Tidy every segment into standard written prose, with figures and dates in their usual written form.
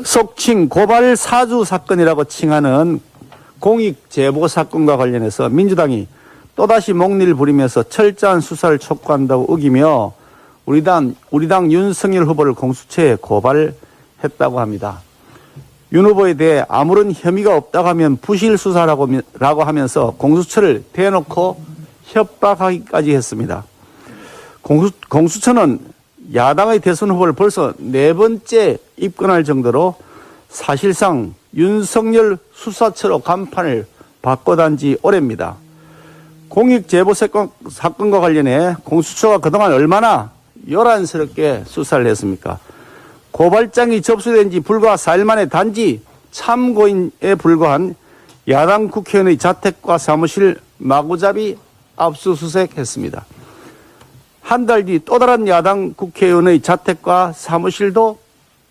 속칭 고발 사주 사건이라고 칭하는 공익 제보 사건과 관련해서 민주당이 또다시 목리를 부리면서 철저한 수사를 촉구한다고 우기며 우리 당 윤석열 후보를 공수처에 고발했다고 합니다. 윤 후보에 대해 아무런 혐의가 없다고 하면 부실 수사라고 하면서 공수처를 대놓고 협박하기까지 했습니다. 공수처는 야당의 대선 후보를 벌써 4번째 입건할 정도로 사실상 윤석열 수사처로 간판을 바꿔단 지 오래입니다. 공익제보 사건과 관련해 공수처가 그동안 얼마나 요란스럽게 수사를 했습니까? 고발장이 접수된 지 불과 4일 만에 단지 참고인에 불과한 야당 국회의원의 자택과 사무실 마구잡이 압수수색했습니다. 한 달 뒤 또 다른 야당 국회의원의 자택과 사무실도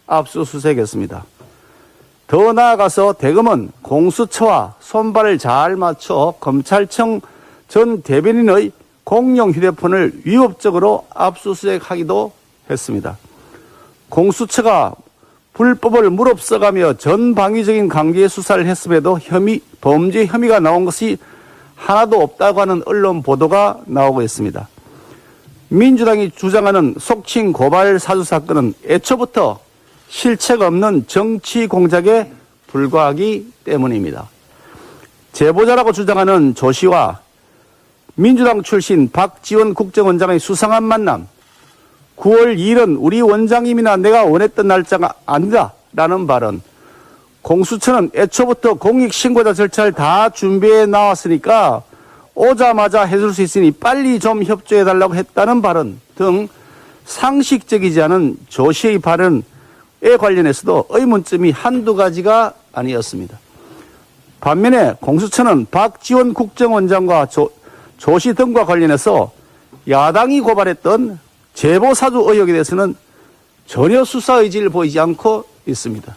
압수수색했습니다. 더 나아가서 대검은 공수처와 손발을 잘 맞춰 검찰청 전 대변인의 공용 휴대폰을 위법적으로 압수수색하기도 했습니다. 공수처가 불법을 무릅써가며 전방위적인 강제 수사를 했음에도 범죄 혐의가 나온 것이 하나도 없다고 하는 언론 보도가 나오고 있습니다. 민주당이 주장하는 속칭 고발 사주 사건은 애초부터 실체가 없는 정치 공작에 불과하기 때문입니다. 제보자라고 주장하는 조 씨와 민주당 출신 박지원 국정원장의 수상한 만남, 9월 2일은 우리 원장님이나 내가 원했던 날짜가 아니다 라는 발언, 공수처는 애초부터 공익신고자 절차를 다 준비해 나왔으니까 오자마자 해줄 수 있으니 빨리 좀 협조해달라고 했다는 발언 등 상식적이지 않은 조 씨의 발언에 관련해서도 의문점이 한두 가지가 아니었습니다. 반면에 공수처는 박지원 국정원장과 조 씨 등과 관련해서 야당이 고발했던 제보사주 의혹에 대해서는 전혀 수사 의지를 보이지 않고 있습니다.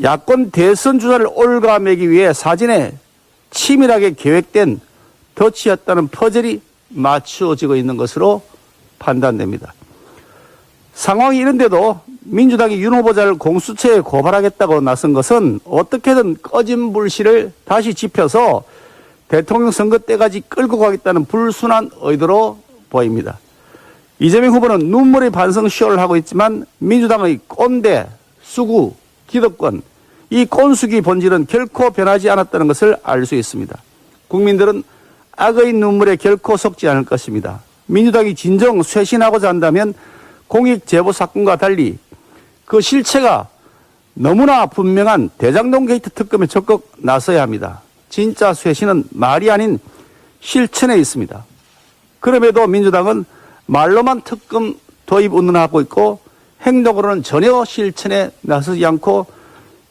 야권 대선 주자를 올가매기 위해 사전에 치밀하게 계획된 덫이었다는 퍼즐이 맞추어지고 있는 것으로 판단됩니다. 상황이 이런데도 민주당이 윤 후보자를 공수처에 고발하겠다고 나선 것은 어떻게든 꺼진 불씨를 다시 지펴서 대통령 선거 때까지 끌고 가겠다는 불순한 의도로 보입니다. 이재명 후보는 눈물의 반성 쇼를 하고 있지만 민주당의 꼰대, 수구, 기득권, 이 꼰숙이 본질은 결코 변하지 않았다는 것을 알 수 있습니다. 국민들은 악의 눈물에 결코 속지 않을 것입니다. 민주당이 진정 쇄신하고자 한다면 공익제보 사건과 달리 그 실체가 너무나 분명한 대장동 게이트 특검에 적극 나서야 합니다. 진짜 쇄신은 말이 아닌 실천에 있습니다. 그럼에도 민주당은 말로만 특검 도입 운운하고 있고 행동으로는 전혀 실천에 나서지 않고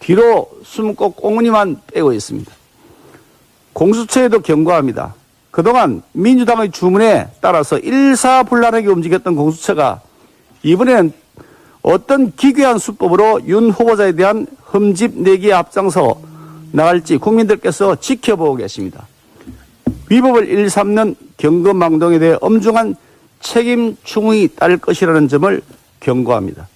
뒤로 숨고 꽁무니만 빼고 있습니다. 공수처에도 경고합니다. 그동안 민주당의 주문에 따라서 일사불란하게 움직였던 공수처가 이번에는 어떤 기괴한 수법으로 윤 후보자에 대한 흠집 내기에 앞장서 나갈지 국민들께서 지켜보고 계십니다. 위법을 일삼는 경거망동에 대해 엄중한 책임 충응이 따를 것이라는 점을 경고합니다.